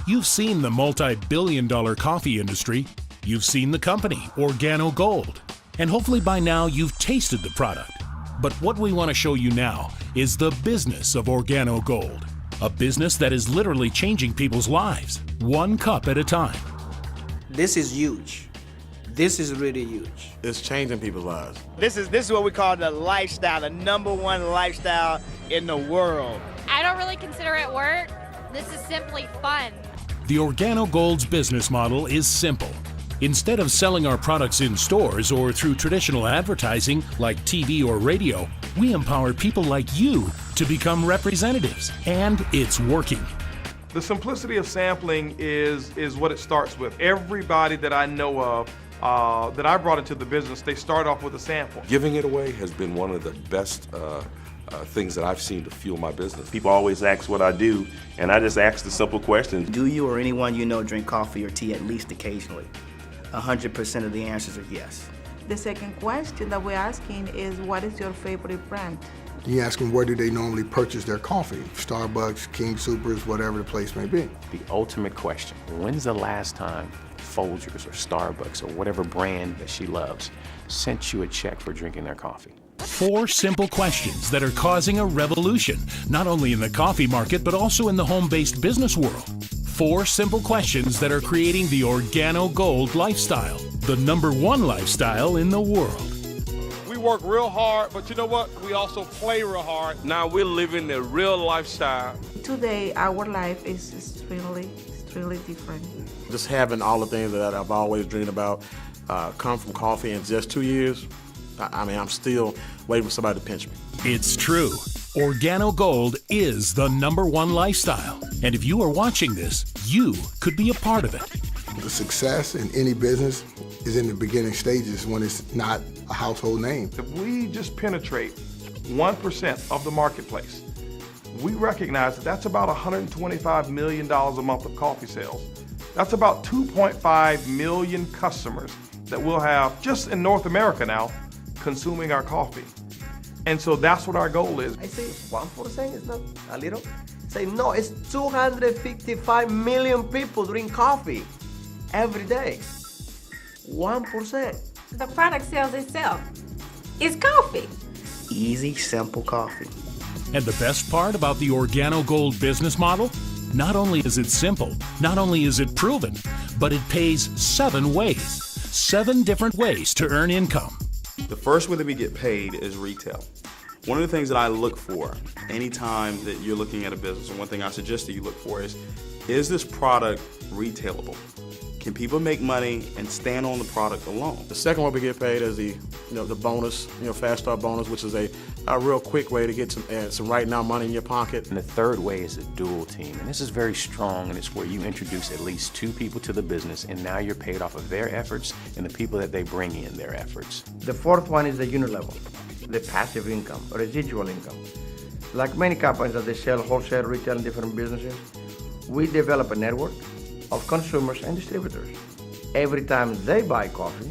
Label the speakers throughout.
Speaker 1: You've seen the multi-billion-dollar coffee industry. You've seen the company, Organo Gold. And hopefully by now you've tasted the product. But what we want to show you now is the business of Organo Gold. A business that is literally changing people's lives, one cup at a time.
Speaker 2: This is huge. This is really huge.
Speaker 3: It's changing people's lives.
Speaker 4: This is what we call the lifestyle, the #1 lifestyle in the world.
Speaker 5: I don't really consider it work. This is simply fun.
Speaker 1: The Organo Gold's business model is simple. Instead of selling our products in stores or through traditional advertising like TV or radio, we empower people like you to become representatives, and it's working.
Speaker 6: The simplicity of sampling is what it starts with. Everybody that I know of that I brought into the business, they start off with a sample.
Speaker 7: Giving it away has been one of the best things that I've seen to fuel my business.
Speaker 8: People always ask what I do, and I just ask the simple question.
Speaker 2: Do you or anyone you know drink coffee or tea at least occasionally? 100% of the answers are yes.
Speaker 9: The second question that we're asking is, what is your favorite brand?
Speaker 10: You ask them where do they normally purchase their coffee? Starbucks, King Soopers, whatever the place may be.
Speaker 11: The ultimate question, when's the last time Folgers or Starbucks or whatever brand that she loves sent you a check for drinking their coffee?
Speaker 1: 4 simple questions that are causing a revolution, not only in the coffee market, but also in the home-based business world. 4 simple questions that are creating the Organo Gold lifestyle, the #1 lifestyle in the world.
Speaker 6: We work real hard, but you know what? We also play real hard.
Speaker 7: Now we're living the real lifestyle.
Speaker 9: Today, our life is extremely different.
Speaker 3: Just having all the things that I've always dreamed about come from coffee in just 2 years. I'm still waiting for somebody to pinch me.
Speaker 1: It's true. Organo Gold is the #1 lifestyle. And if you are watching this, you could be a part of it.
Speaker 10: The success in any business is in the beginning stages when it's not a household name.
Speaker 6: If we just penetrate 1% of the marketplace, we recognize that that's about $125 million a month of coffee sales. That's about 2.5 million customers that we'll have just in North America now consuming our coffee. And so that's what our goal is.
Speaker 12: I say 1% is not a little. Say no, it's 255 million people drink coffee every day. 1%.
Speaker 5: The product sells itself. It's coffee.
Speaker 2: Easy, simple coffee.
Speaker 1: And the best part about the Organo Gold business model? Not only is it simple, not only is it proven, but it pays 7 ways. 7 different ways to earn income.
Speaker 13: The first way that we get paid is retail. One of the things that I look for anytime that you're looking at a business, and one thing I suggest that you look for is this product retailable? Can people make money and stand on the product alone?
Speaker 3: The second way we get paid is the bonus, Fast Start bonus, which is a real quick way to get some right now money in your pocket.
Speaker 11: And the third way is a dual team. And this is very strong, and it's where you introduce at least 2 people to the business, and now you're paid off of their efforts and the people that they bring in their efforts.
Speaker 12: The fourth one is the unit level, the passive income, or residual income. Like many companies that they sell wholesale, retail, and different businesses, we develop a network of consumers and distributors. Every time they buy coffee,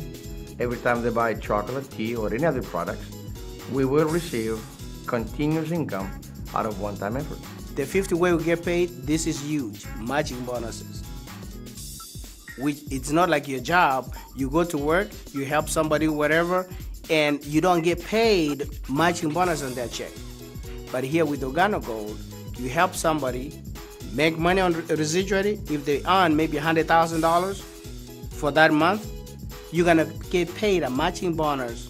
Speaker 12: every time they buy chocolate, tea, or any other products, we will receive continuous income out of one-time effort.
Speaker 2: The 50th way we get paid, this is huge, matching bonuses. It's not like your job. You go to work, you help somebody, whatever, and you don't get paid matching bonus on that check. But here with Organo Gold, you help somebody make money on residually. If they earn maybe $100,000 for that month, you're gonna get paid a matching bonus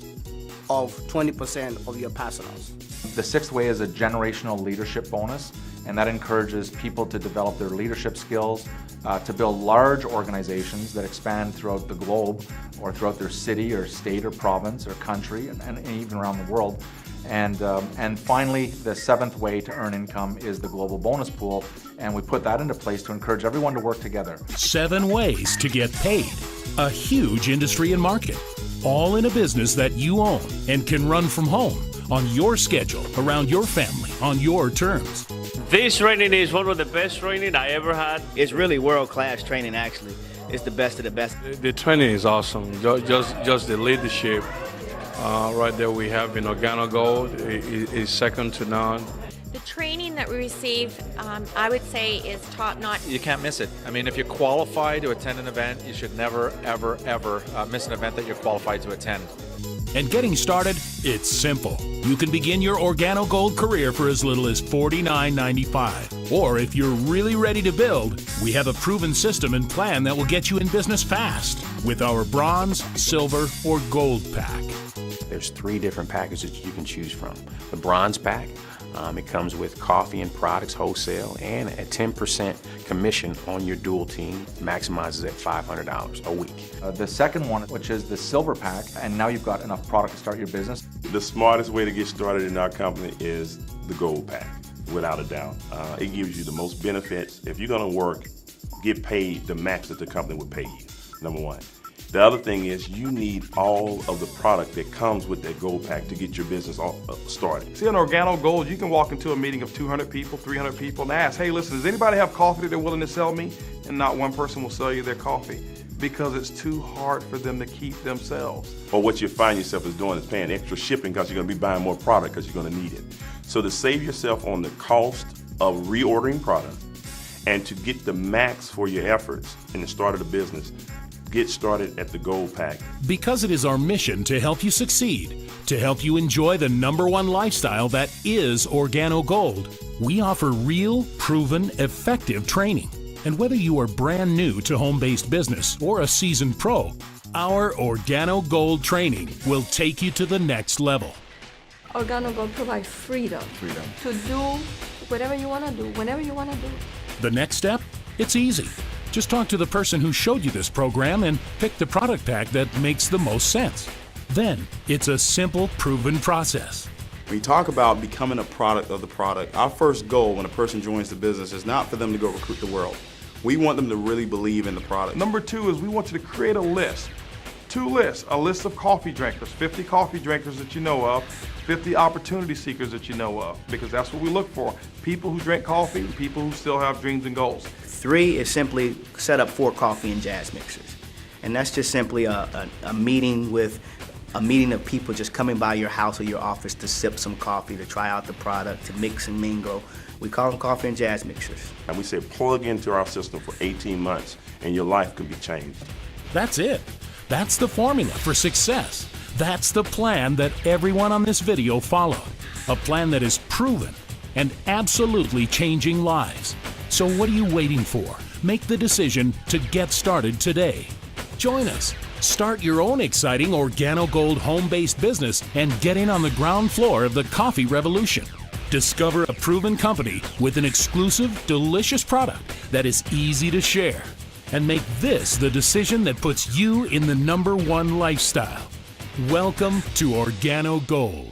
Speaker 2: of 20% of your personals.
Speaker 14: The 6th way is a generational leadership bonus, and that encourages people to develop their leadership skills, to build large organizations that expand throughout the globe or throughout their city or state or province or country and even around the world. And finally, the 7th way to earn income is the global bonus pool, and we put that into place to encourage everyone to work together.
Speaker 1: 7 ways to get paid. A huge industry and market, all in a business that you own and can run from home, on your schedule, around your family, on your terms.
Speaker 4: This training is one of the best training I ever had. It's really world-class training, actually. It's the best of the best.
Speaker 15: The training is awesome. Just the leadership right there we have in Organo Gold is second to none.
Speaker 5: The training that we receive, I would say, is top-notch.
Speaker 14: You can't miss it. I mean, if you qualify to attend an event, you should never, ever, ever miss an event that you're qualified to attend.
Speaker 1: And getting started, it's simple. You can begin your OrganoGold career for as little as $49.95. Or if you're really ready to build, we have a proven system and plan that will get you in business fast with our bronze, silver, or gold pack.
Speaker 11: There's 3 different packages you can choose from. The bronze pack, it comes with coffee and products wholesale and a 10% commission on your dual team, maximizes at $500 a week.
Speaker 14: The second one, which is the silver pack, and now you've got enough product to start your business.
Speaker 8: The smartest way to get started in our company is the gold pack, without a doubt. It gives you the most benefits. If you're gonna work, get paid the max that the company would pay you, number one. The other thing is you need all of the product that comes with that gold pack to get your business started.
Speaker 6: See, on OrganoGold, you can walk into a meeting of 200 people, 300 people and ask, hey, listen, does anybody have coffee that they're willing to sell me? And not one person will sell you their coffee because it's too hard for them to keep themselves.
Speaker 8: Or what you find yourself is doing is paying extra shipping because you're going to be buying more product because you're going to need it. So to save yourself on the cost of reordering product and to get the max for your efforts in the start of the business, get started at the gold pack.
Speaker 1: Because it is our mission to help you succeed, to help you enjoy the #1 lifestyle that is OrganoGold, we offer real, proven, effective training. And whether you are brand new to home-based business or a seasoned pro, our OrganoGold training will take you to the next level.
Speaker 9: OrganoGold provides freedom to do whatever you want to do, whenever you want to do.
Speaker 1: The next step? It's easy. Just talk to the person who showed you this program and pick the product pack that makes the most sense. Then, it's a simple, proven process.
Speaker 13: When you talk about becoming a product of the product, our first goal when a person joins the business is not for them to go recruit the world. We want them to really believe in the product.
Speaker 6: Number 2 is we want you to create a list. 2 lists, a list of coffee drinkers, 50 coffee drinkers that you know of, 50 opportunity seekers that you know of, because that's what we look for. People who drink coffee, people who still have dreams and goals.
Speaker 2: 3 is simply set up 4 coffee and jazz mixers. And that's just simply a meeting of people just coming by your house or your office to sip some coffee, to try out the product, to mix and mingle. We call them coffee and jazz mixers.
Speaker 8: And we say plug into our system for 18 months and your life could be changed.
Speaker 1: That's it. That's the formula for success. That's the plan that everyone on this video followed. A plan that is proven and absolutely changing lives. So what are you waiting for? Make the decision to get started today. Join us. Start your own exciting OrganoGold home-based business and get in on the ground floor of the coffee revolution. Discover a proven company with an exclusive, delicious product that is easy to share. And make this the decision that puts you in the #1 lifestyle. Welcome to OrganoGold.